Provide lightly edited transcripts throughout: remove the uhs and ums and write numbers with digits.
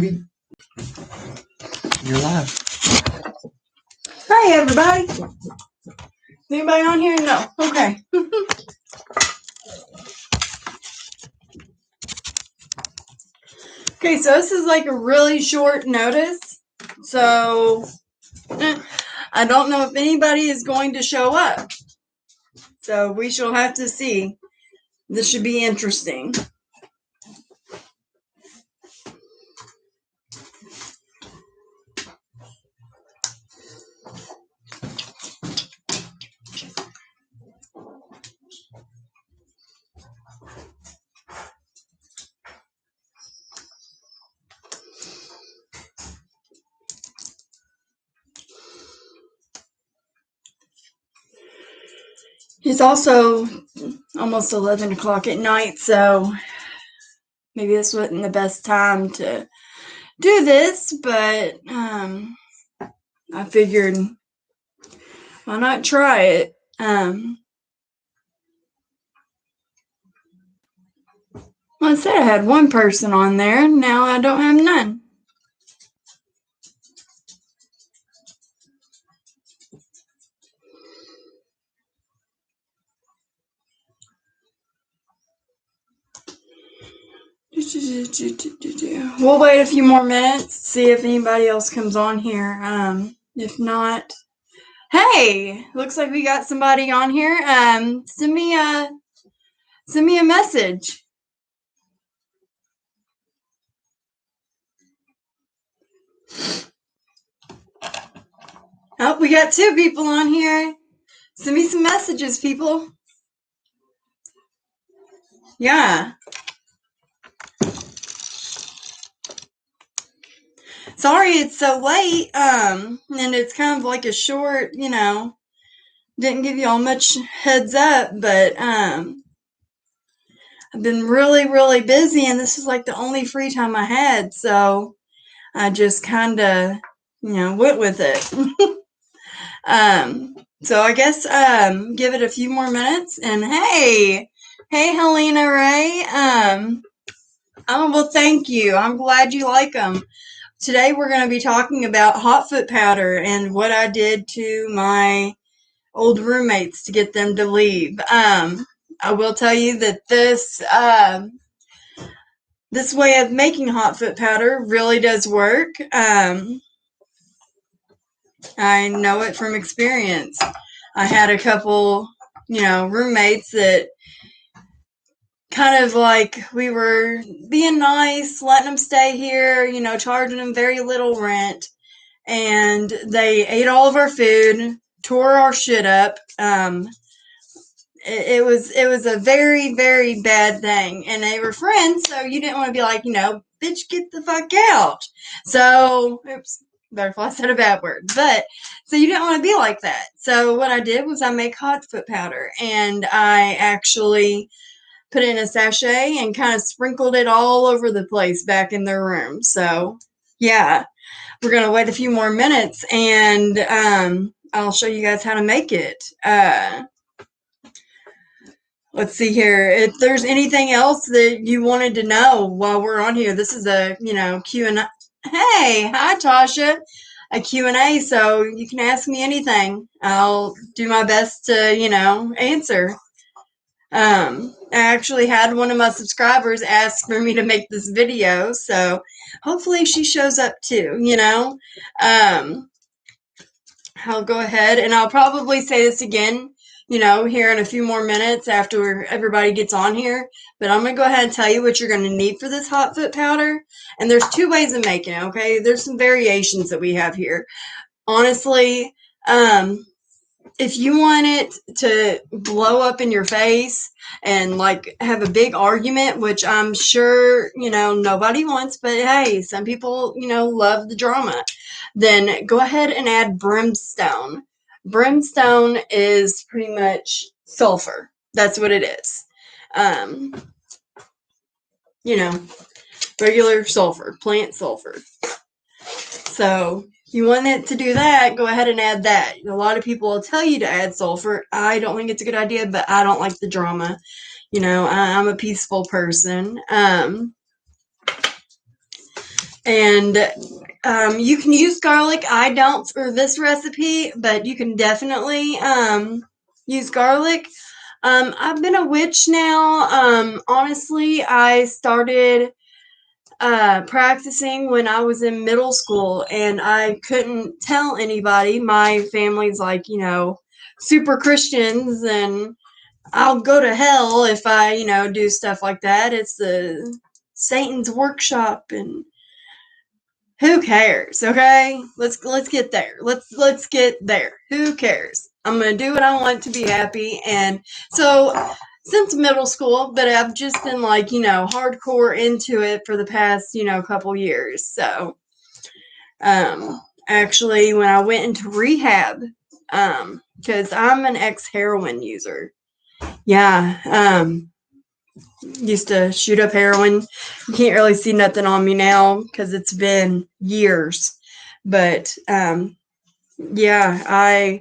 You're live. Hi, everybody. Is anybody on here? No. Okay. Okay, so this is like a really short notice. So I don't know if anybody is going to show up. So we shall have to see. This should be interesting. It's also almost 11 o'clock at night, so maybe this wasn't the best time to do this, but I figured, why not try it? Well, I said I had one person on there. Now I don't have none. We'll wait a few more minutes, see if anybody else comes on here. If not, hey, looks like we got somebody on here. Send me a message. Oh, we got 2 people on here. Send me some messages, people. Yeah. Sorry it's so late. And it's kind of like a short, didn't give y'all much heads up, but I've been really, really busy, and this is like the only free time I had, so I just kind of, went with it. So I guess give it a few more minutes, and hey, Helena Ray. Oh, well, thank you. I'm glad you like them. Today we're going to be talking about hotfoot powder and what I did to my old roommates to get them to leave. I will tell you that this way of making hotfoot powder really does work. I know it from experience. I had a couple, roommates that kind of like we were being nice, letting them stay here, charging them very little rent. And they ate all of our food, tore our shit up. It was a very, very bad thing. And they were friends, so you didn't want to be like, bitch, get the fuck out. So, oops, butterfly said a bad word. But, so you didn't want to be like that. So what I did was I make hotfoot powder. And I actually put it in a sachet and kind of sprinkled it all over the place back in their room. So, yeah. We're going to wait a few more minutes, and I'll show you guys how to make it. Let's see here. If there's anything else that you wanted to know while we're on here, this is a, Q&A. Hey, hi, Tasha. A Q&A, so you can ask me anything. I'll do my best to, answer. I actually had one of my subscribers ask for me to make this video, so hopefully she shows up too, I'll go ahead and I'll probably say this again, here in a few more minutes after everybody gets on here, but I'm going to go ahead and tell you what you're going to need for this hotfoot powder, and there's 2 ways of making it, okay? There's some variations that we have here. Honestly, if you want it to blow up in your face and like have a big argument, which I'm sure, nobody wants, but hey, some people, love the drama, then go ahead and add brimstone. Brimstone is pretty much sulfur. That's what it is. Regular sulfur, plant sulfur. So if you want it to do that, go ahead and add that. A lot of people will tell you to add sulfur. I don't think it's a good idea, but I don't like the drama. I'm a peaceful person. And you can use garlic. I don't for this recipe, but you can definitely use garlic. I've been a witch now. Honestly, I started practicing when I was in middle school, and I couldn't tell anybody. My family's like, super Christians, and I'll go to hell if I, do stuff like that. It's the Satan's workshop, and who cares? Okay, let's get there. Let's get there. Who cares? I'm gonna do what I want to be happy, and so since middle school, but I've just been like hardcore into it for the past couple years. So actually, when I went into rehab, because I'm an ex-heroin user. Yeah, used to shoot up heroin. You can't really see nothing on me now because it's been years. But yeah,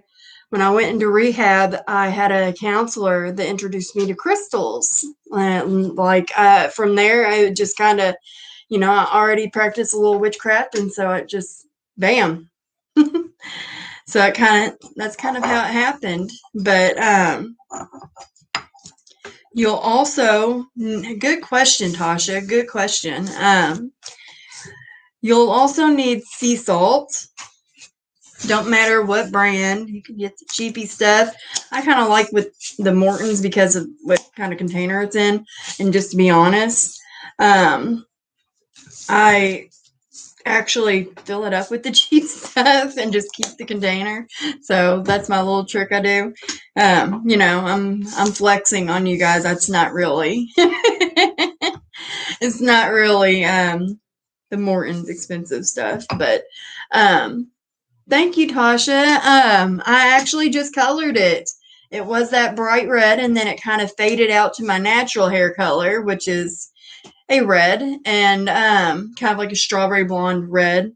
when I went into rehab, I had a counselor that introduced me to crystals. From there, I just kind of, I already practiced a little witchcraft, and so it just, bam. So that's kind of how it happened. But you'll also, good question, Tasha, good question. You'll also need sea salt. Don't matter what brand, you can get the cheapy stuff. I kind of like with the Morton's because of what kind of container it's in. And just to be honest, I actually fill it up with the cheap stuff and just keep the container. So that's my little trick I do. I'm flexing on you guys. That's not really. It's not really the Morton's expensive stuff, but thank you, Tasha. I actually just colored it. It was that bright red, and then it kind of faded out to my natural hair color, which is a red, and kind of like a strawberry blonde red.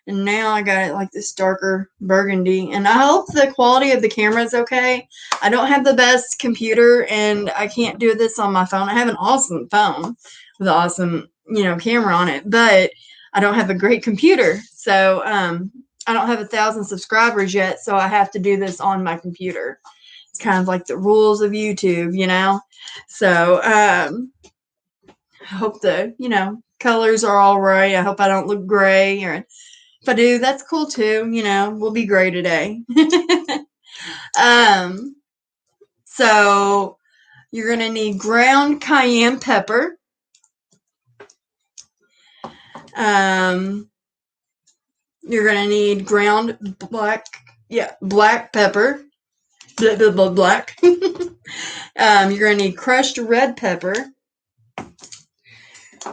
And now I got it like this darker burgundy. And I hope the quality of the camera is okay. I don't have the best computer, and I can't do this on my phone. I have an awesome phone with an awesome, camera on it, but I don't have a great computer. So I don't have 1,000 subscribers yet, so I have to do this on my computer. It's kind of like the rules of YouTube. So I hope the, colors are all right. I hope I don't look gray, or if I do, that's cool too. We'll be gray today. So you're going to need ground cayenne pepper. You're going to need ground black pepper. Black. You're going to need crushed red pepper.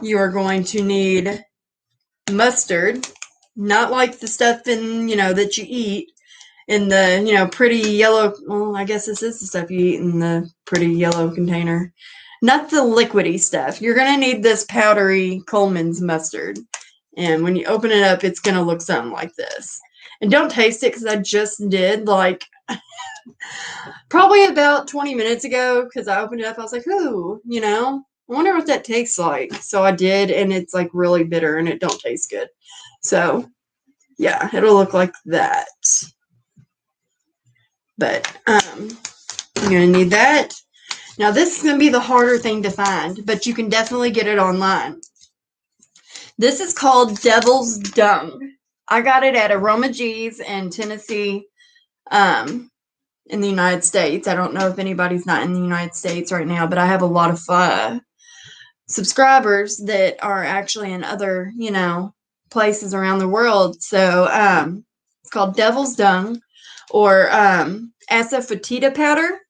You are going to need mustard, not like the stuff in, that you eat in the, pretty yellow, well, I guess this is the stuff you eat in the pretty yellow container. Not the liquidy stuff. You're going to need this powdery Coleman's mustard. And when you open it up, it's going to look something like this. And don't taste it because I just did, probably about 20 minutes ago, because I opened it up. I was like, ooh, I wonder what that tastes like. So I did, and it's like really bitter, and it don't taste good. So yeah, it'll look like that. But you're going to need that. Now, this is going to be the harder thing to find, but you can definitely get it online. This is called Devil's Dung. I got it at Aroma G's in Tennessee, in the United States. I don't know if anybody's not in the United States right now, but I have a lot of subscribers that are actually in other, places around the world. So it's called Devil's Dung, or asafoetida powder.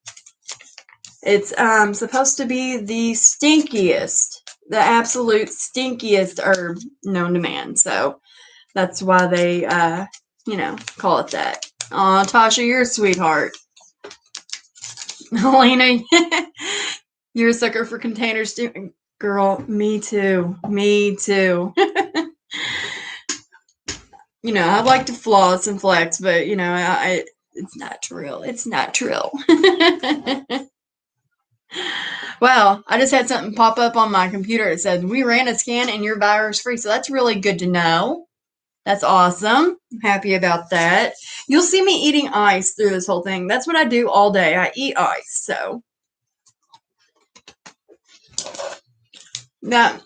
It's supposed to be the stinkiest, the absolute stinkiest herb known to man. So that's why they, call it that. Aw, Tasha, you're a sweetheart. Helena, you're a sucker for containers too. Girl, me too. Me too. I'd like to floss and flex, but, it's not real. It's not real. Well, I just had something pop up on my computer. It said, we ran a scan and you're virus free. So that's really good to know. That's awesome. I'm happy about that. You'll see me eating ice through this whole thing. That's what I do all day. I eat ice. So, yeah.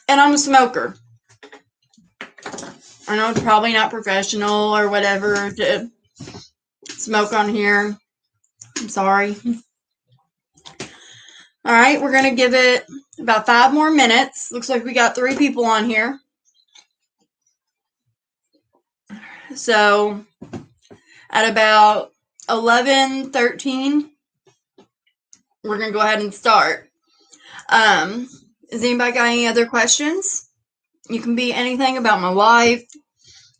And I'm a smoker. I know it's probably not professional or whatever to smoke on here. I'm sorry. All right, we're going to give it about 5 more minutes. Looks like we got 3 people on here. So at about 11:13, we're going to go ahead and start. Has anybody got any other questions? You can be anything about my life.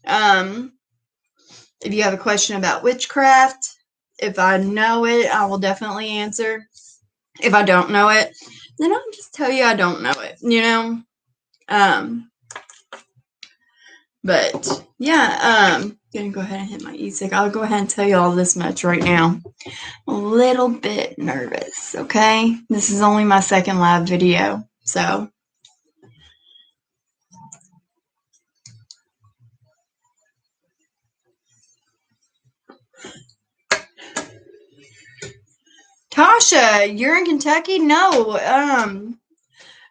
If you have a question about witchcraft, if I know it, I will definitely answer. If I don't know it, then I'll just tell you I don't know it, you know? But yeah, gonna go ahead and hit my e-cig. I'll go ahead and tell you all this much right now. I'm a little bit nervous, okay? This is only my second live video, so. Tasha, you're in Kentucky? No,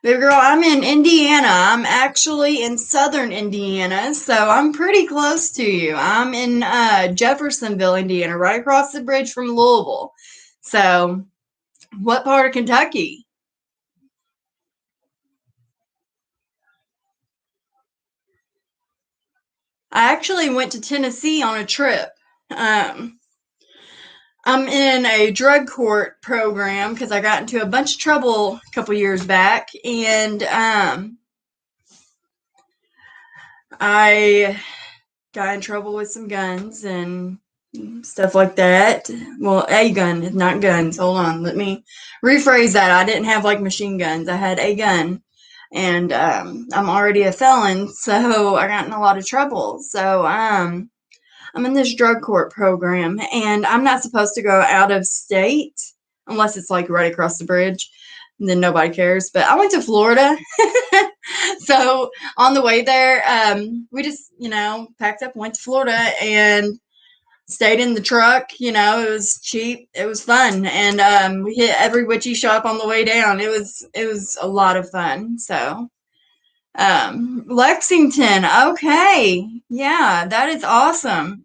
baby girl, I'm in Indiana. I'm actually in southern Indiana, so I'm pretty close to you. I'm in Jeffersonville, Indiana, right across the bridge from Louisville. So, what part of Kentucky? I actually went to Tennessee on a trip. I'm in a drug court program because I got into a bunch of trouble a couple years back, and I got in trouble with some guns and stuff like that. Well, a gun, not guns. Hold on, let me rephrase that. I didn't have like machine guns. I had a gun, and I'm already a felon, so I got in a lot of trouble. So I'm in this drug court program, and I'm not supposed to go out of state unless it's like right across the bridge. And then nobody cares. But I went to Florida. So on the way there, we just, packed up, went to Florida, and stayed in the truck. It was cheap. It was fun. And we hit every witchy shop on the way down. It was a lot of fun. So Lexington. Okay. Yeah, that is awesome.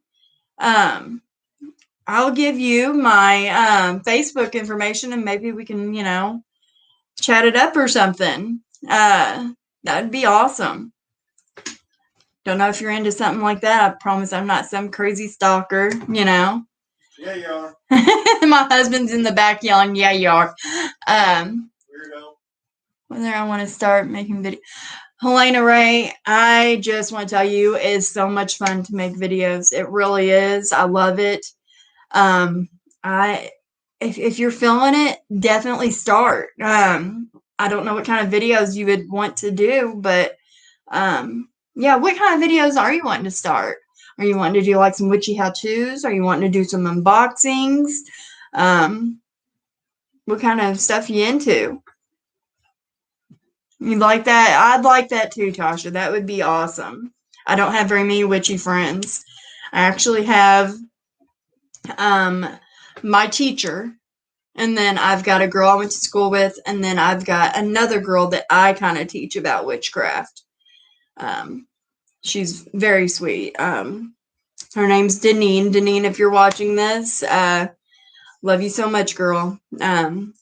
I'll give you my Facebook information and maybe we can, chat it up or something. That'd be awesome. Don't know if you're into something like that. I promise I'm not some crazy stalker, Yeah, you are. My husband's in the back yelling, yeah, you are. Weirdo. Whether I want to start making video. Helena Ray, I just want to tell you, it's so much fun to make videos. It really is. I love it. If you're feeling it, definitely start. I don't know what kind of videos you would want to do, but yeah, what kind of videos are you wanting to start? Are you wanting to do like some witchy how-tos? Are you wanting to do some unboxings? What kind of stuff you into? You like that? I'd like that too, Tasha. That would be awesome. I don't have very many witchy friends. I actually have my teacher, and then I've got a girl I went to school with, and then I've got another girl that I kind of teach about witchcraft. She's very sweet. Her name's Deneen. Deneen, if you're watching this, love you so much, girl. My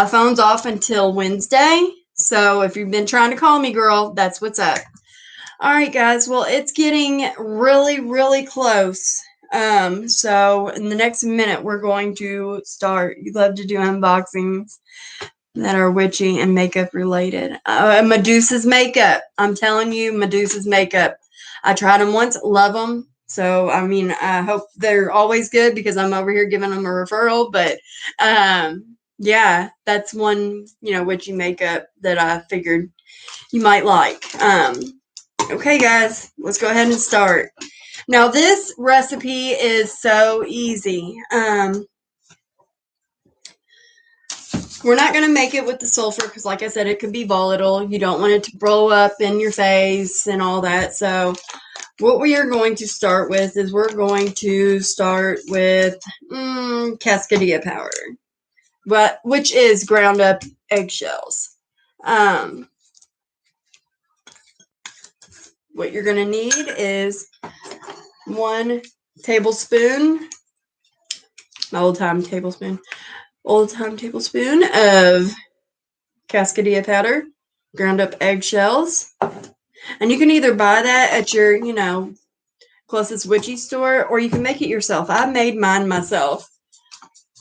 phone's off until Wednesday, so if you've been trying to call me, girl, that's what's up. All right, guys. Well, it's getting really, really close. So in the next minute, we're going to start. You love to do unboxings that are witchy and makeup related. Medusa's makeup. I'm telling you, Medusa's makeup. I tried them once, love them. So, I mean, I hope they're always good because I'm over here giving them a referral. But, yeah, that's one, witchy makeup that I figured you might like. Okay, guys, let's go ahead and start. Now, this recipe is so easy. We're not going to make it with the sulfur because, like I said, it could be volatile. You don't want it to blow up in your face and all that. So what we are going to start with is we're going to start with cascadilla powder, which is ground up eggshells. What you're going to need is 1 tablespoon, old-time tablespoon of cascadilla powder, ground up eggshells. And you can either buy that at your, closest witchy store, or you can make it yourself. I made mine myself.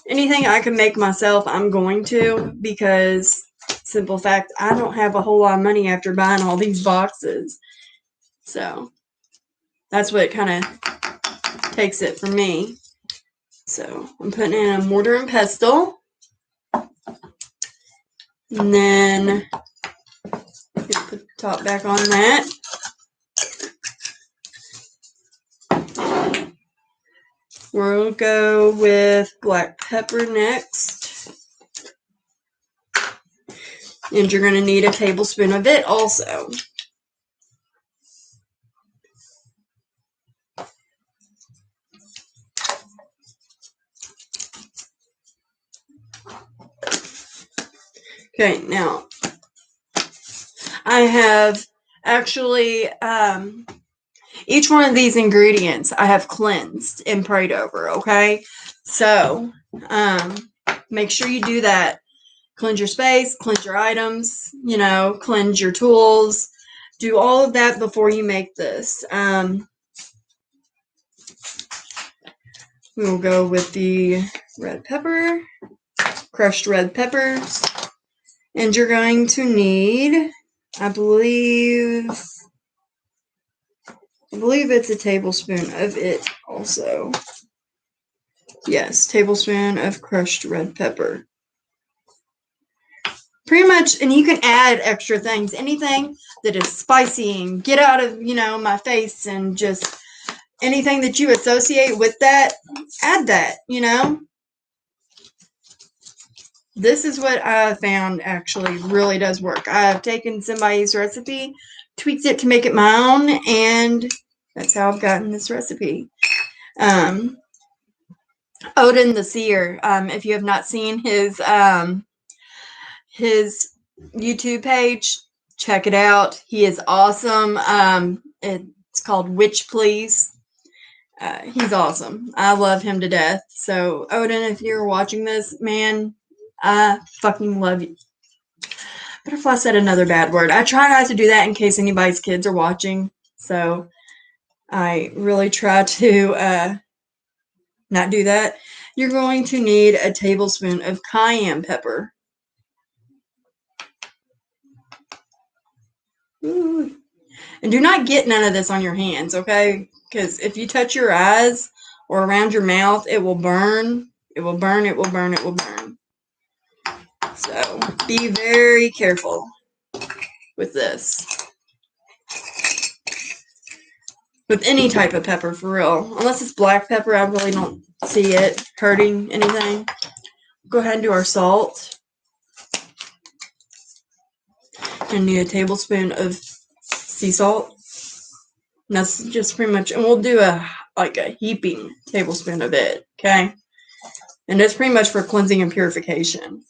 Anything I can make myself, I'm going to, because simple fact, I don't have a whole lot of money after buying all these boxes. So that's what kind of takes it for me. So I'm putting in a mortar and pestle. And then put the top back on that. We'll go with black pepper next. And you're going to need a tablespoon of it also. Okay, now I have actually each one of these ingredients I have cleansed and prayed over, okay? So make sure you do that. Cleanse your space, cleanse your items, cleanse your tools. Do all of that before you make this. We'll go with the red pepper, crushed red peppers. And you're going to need, I believe it's a tablespoon of it also. Yes, tablespoon of crushed red pepper. Pretty much, and you can add extra things. Anything that is spicy and get out of, my face, and just anything that you associate with that, add that, This is what I found actually really does work. I've taken somebody's recipe, tweaked it to make it my own, and that's how I've gotten this recipe. Odin the Seer, if you have not seen his YouTube page, check it out. He is awesome. It's called Witch Please. He's awesome. I love him to death. So Odin, if you're watching this, man, I fucking love you. What if I said another bad word? I try not to do that in case anybody's kids are watching. So I really try to not do that. You're going to need a tablespoon of cayenne pepper. Ooh. And do not get none of this on your hands, okay? Because if you touch your eyes or around your mouth, it will burn. It will burn, it will burn, it will burn. So be very careful with this. With any type of pepper, for real. Unless it's black pepper, I really don't see it hurting anything. Go ahead and do our salt. And need a tablespoon of sea salt. And that's just pretty much, and we'll do a heaping tablespoon of it, okay? And that's pretty much for cleansing and purification.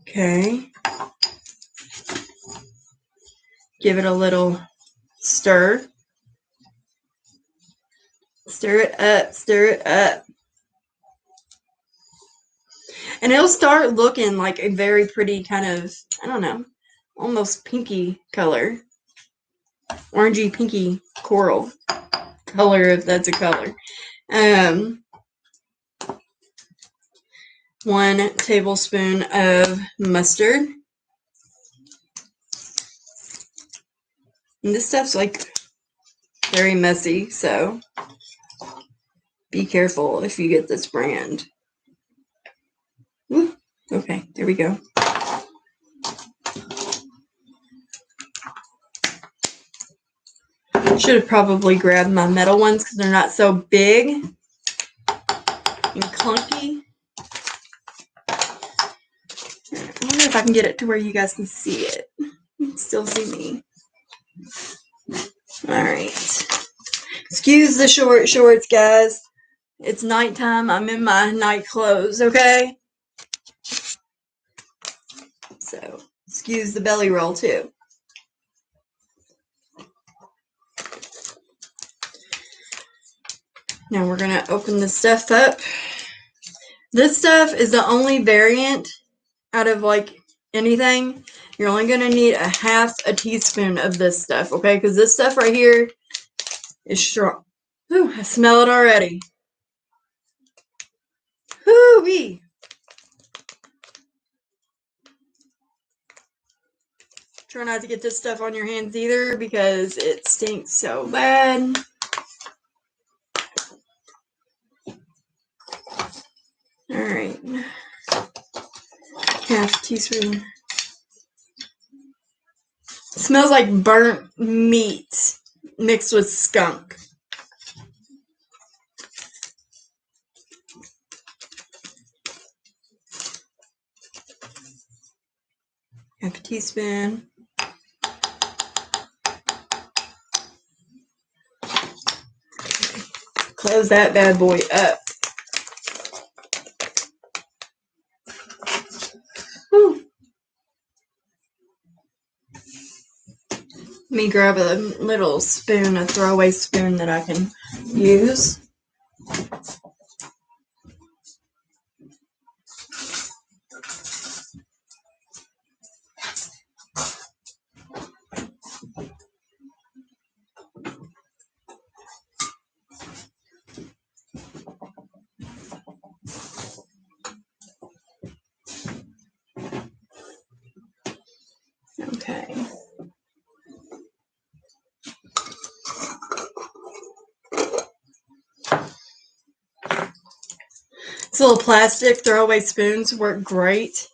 Okay. Give it a little stir. Stir it up, stir it up. And it'll start looking like a very pretty kind of, I don't know, almost pinky color. Orangey pinky coral color, if that's a color. 1 tablespoon of mustard. And this stuff's like very messy, so be careful if you get this brand. Ooh, okay, there we go. Should have probably grabbed my metal ones because they're not so big and clunky. if I can get it to where you guys can see it. You can still see me. Alright. Excuse the short shorts, guys. It's nighttime. I'm in my night clothes, okay? So, excuse the belly roll, too. Now we're going to open this stuff up. This stuff is the only variant out of, like, anything. You're only going to need a half a teaspoon of this stuff, okay? Because this stuff right here is strong. Ooh, I smell it already. Woo-wee. Try not to get this stuff on your hands either because it stinks so bad. Alright. Half teaspoon. Smells like burnt meat mixed with skunk. Half a teaspoon. Close that bad boy up. Whew. Let me grab a little spoon, a throwaway spoon that I can use. Okay. These little plastic throwaway spoons work great.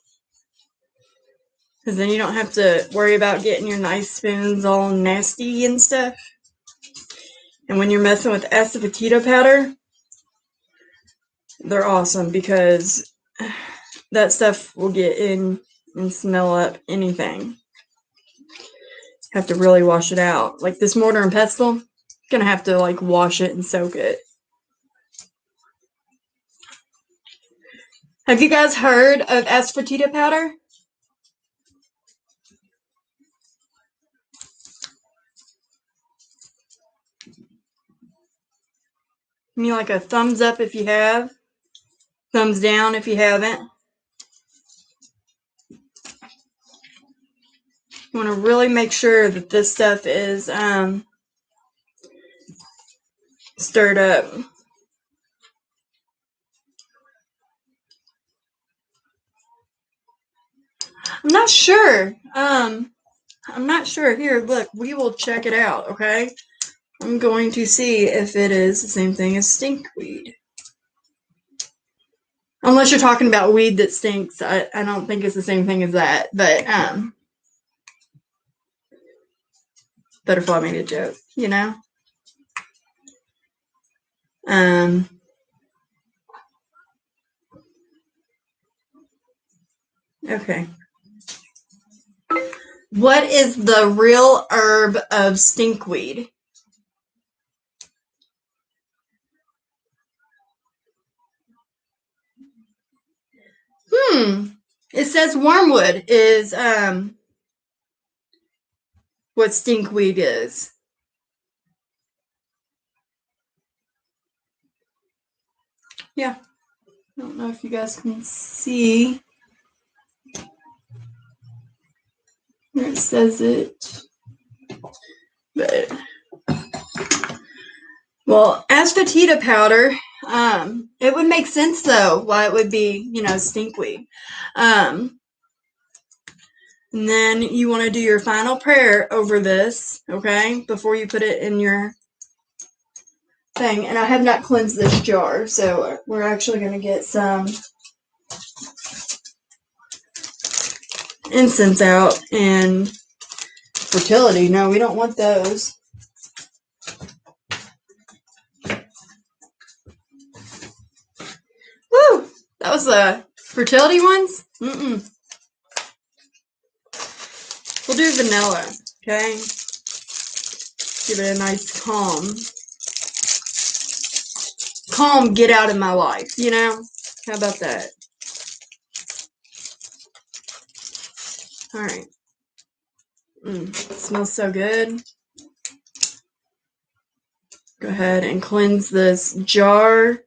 Because then you don't have to worry about getting your nice spoons all nasty and stuff. And when you're messing with asafoetida powder, they're awesome because that stuff will get in and smell up anything. Have to really wash it out. Like this mortar and pestle, gonna have to like wash it and soak it. Have you guys heard of asafoetida powder? Give me like a thumbs up if you have. Thumbs down if you haven't. You want to really make sure that this stuff is stirred up. I'm not sure. I'm not sure. Here, look, we will check it out, okay? I'm going to see if it is the same thing as stinkweed. Unless you're talking about weed that stinks, I don't think it's the same thing as that. But Butterfly made a joke, you know? Okay. What is the real herb of stinkweed? It says wormwood is what stinkweed is. Yeah. I don't know if you guys can see where it says it. But well, asafoetida powder, it would make sense though why it would be, you know, stinkweed. And then you want to do your final prayer over this, okay, before you put it in your thing. And I have not cleansed this jar, so we're actually going to get some incense out. And fertility, no, we don't want those. Woo! That was the fertility ones? Mm-mm. do vanilla, okay? Give it a nice calm get out of my life, you know? How about that? All right. Smells so good. Go ahead and cleanse this jar.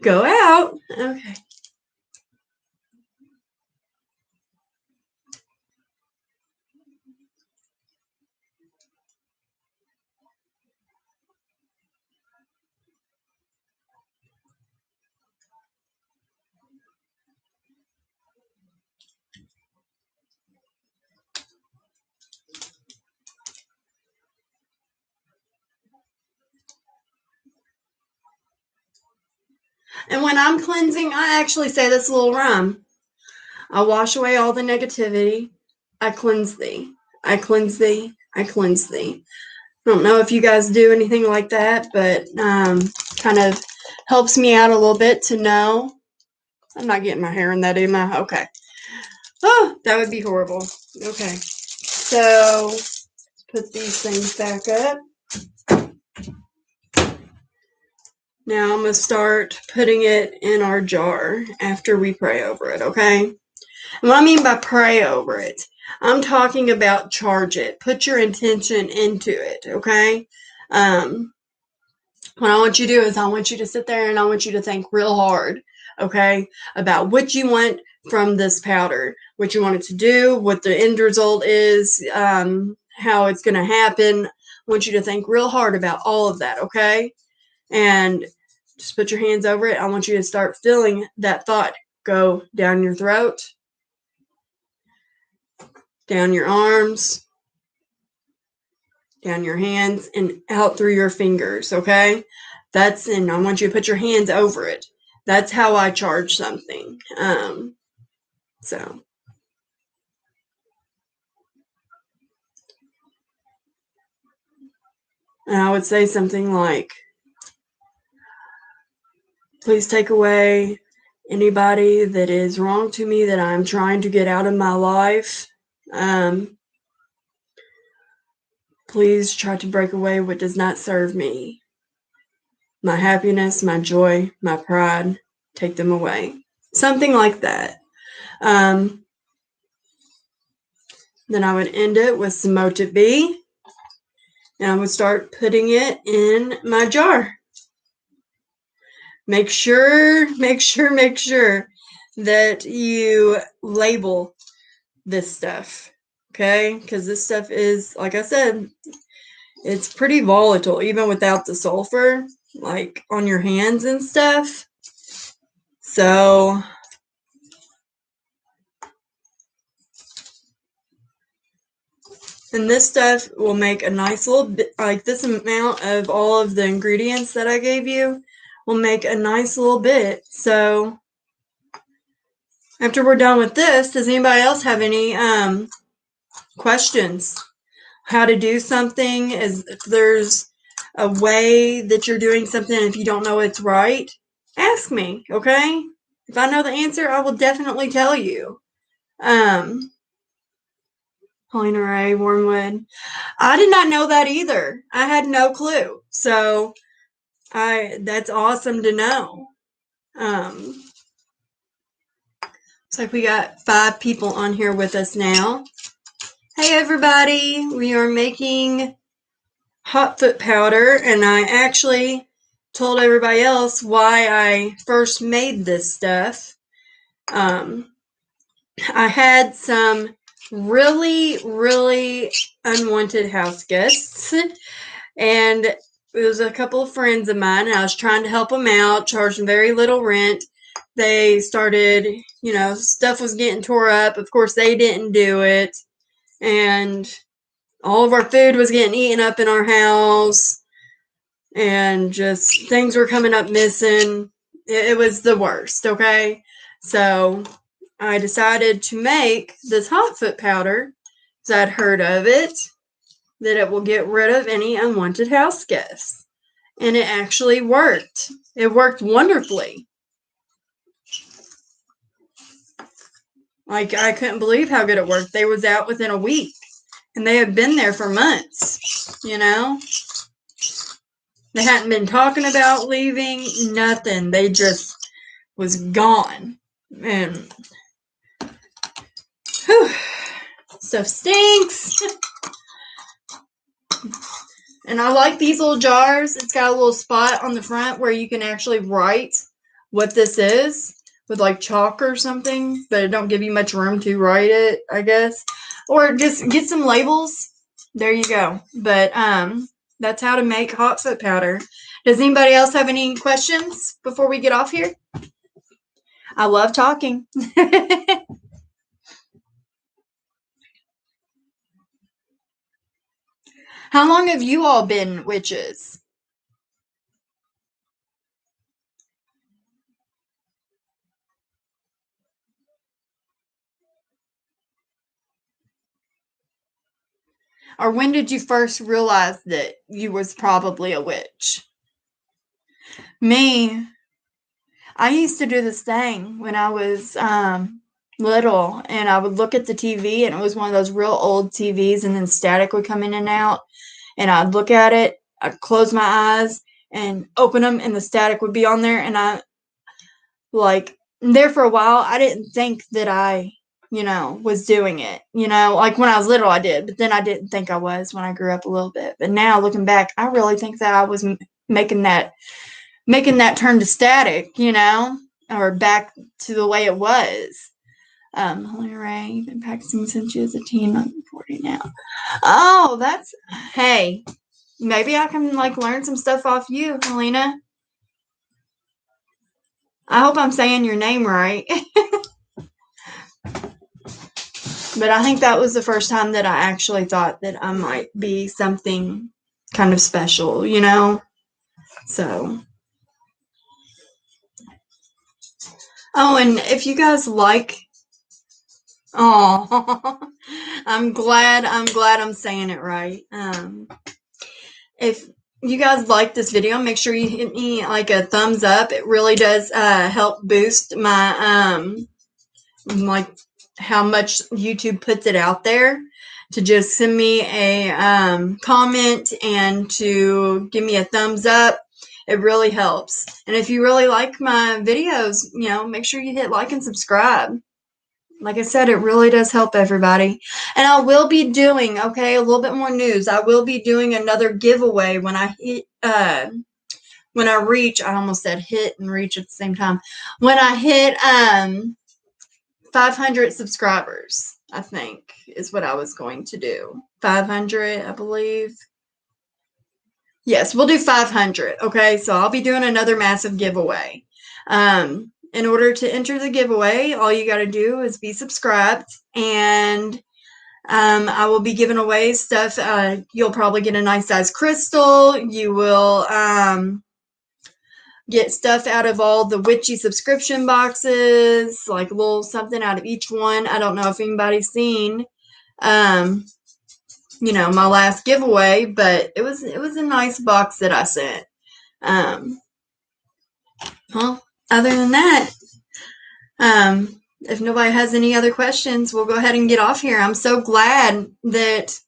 Go out. Okay. And when I'm cleansing, I actually say this little rhyme. I wash away all the negativity. I cleanse thee. I cleanse thee. I cleanse thee. I don't know if you guys do anything like that, but kind of helps me out a little bit to know. I'm not getting my hair in that, am I? Okay. Oh, that would be horrible. Okay. So, put these things back up. Now I'm going to start putting it in our jar after we pray over it, okay? And what I mean by pray over it, I'm talking about charge it. Put your intention into it, okay? What I want you to do is I want you to sit there and I want you to think real hard, okay, about what you want from this powder, what you want it to do, what the end result is, how it's going to happen. I want you to think real hard about all of that, okay? And just put your hands over it. I want you to start feeling that thought go down your throat, down your arms, down your hands, and out through your fingers, okay? And I want you to put your hands over it. That's how I charge something. So. And I would say something like, please take away anybody that is wrong to me that I'm trying to get out of my life. Please try to break away what does not serve me. My happiness, my joy, my pride, take them away. Something like that. Then I would end it with some motive B. And I would start putting it in my jar. Make sure that you label this stuff, okay? Because this stuff is, like I said, it's pretty volatile, even without the sulfur, like on your hands and stuff. So, and this stuff will make a nice little bit, like this amount of all of the ingredients that I gave you will make a nice little bit. So, after we're done with this, does anybody else have any questions? How to do something? If there's a way that you're doing something, if you don't know it's right, ask me, okay? If I know the answer, I will definitely tell you. Paulina Ray, Wormwood. I did not know that either. I had no clue. So that's awesome to know. Looks like we got 5 people on here with us now. Hey everybody, we are making hotfoot powder, and I actually told everybody else why I first made this stuff. I had some really unwanted house guests, and it was a couple of friends of mine, and I was trying to help them out, charging very little rent. They started, stuff was getting tore up. Of course, they didn't do it, and all of our food was getting eaten up in our house, and just things were coming up missing. It was the worst, okay? So I decided to make this hotfoot powder because I'd heard of it, that it will get rid of any unwanted house guests. And it actually worked. It worked wonderfully. Like, I couldn't believe how good it worked. They was out within a week. And they had been there for months, you know? They hadn't been talking about leaving, nothing. They just was gone. And, whew, stuff stinks. And I like these little jars. It's got a little spot on the front where you can actually write what this is with like chalk or something, but it don't give you much room to write it, I guess. Or just get some labels. There you go. But that's how to make hot foot powder. Does anybody else have any questions before we get off here? I love talking. How long have you all been witches? Or when did you first realize that you was probably a witch? Me, I used to do this thing when I was little, and I would look at the TV, and it was one of those real old TVs, and then static would come in and out, and I'd look at it, I'd close my eyes and open them, and the static would be on there, and I, like, there for a while, I didn't think that I, was doing it, like when I was little I did, but then I didn't think I was when I grew up a little bit. But now looking back, I really think that I was making that turn to static, or back to the way it was. Holy Ray, you've been practicing since you was a teen, I'm 40 now. Oh, that's, hey, maybe I can like learn some stuff off you, Helena. I hope I'm saying your name right. But I think that was the first time that I actually thought that I might be something kind of special, So. Oh, and if you guys like, oh, I'm glad I'm saying it right. If you guys like this video, make sure you hit me like a thumbs up. It really does help boost my like how much YouTube puts it out there. To just send me a comment and to give me a thumbs up. It really helps. And if you really like my videos, make sure you hit like and subscribe. Like I said, it really does help everybody. And I will be doing, a little bit more news. I will be doing another giveaway when I hit, when I reach, I almost said hit and reach at the same time. When I hit 500 subscribers, I think is what I was going to do. 500, I believe. Yes, we'll do 500. Okay, so I'll be doing another massive giveaway. In order to enter the giveaway, all you got to do is be subscribed, and I will be giving away stuff. You'll probably get a nice size crystal. You will get stuff out of all the Witchy subscription boxes, like a little something out of each one. I don't know if anybody's seen, my last giveaway, but it was a nice box that I sent. Well, other than that, if nobody has any other questions, we'll go ahead and get off here. I'm so glad that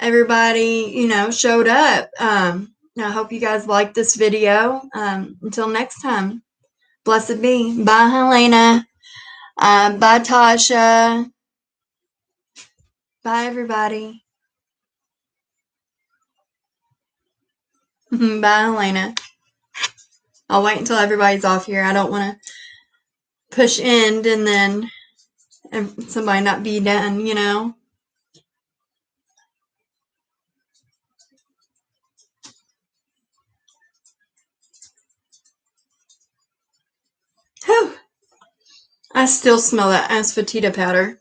everybody, showed up. I hope you guys liked this video. Until next time, blessed be. Bye, Helena. Bye, Tasha. Bye, everybody. Bye, Helena. I'll wait until everybody's off here. I don't want to push end and then somebody not be done, Whew. I still smell that asafoetida powder.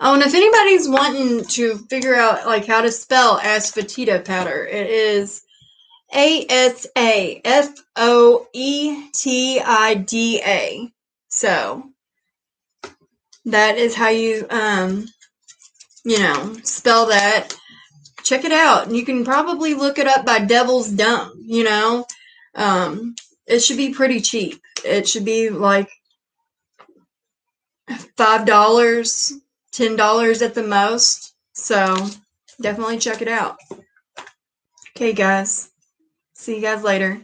Oh, and if anybody's wanting to figure out like how to spell asafoetida powder, it is ASAFOETIDA. So that is how you spell that. check it out. You can probably look it up by Devil's Dung, you know. It should be pretty cheap. It should be like $5, $10 at the most. So definitely check it out. Okay, guys. See you guys later.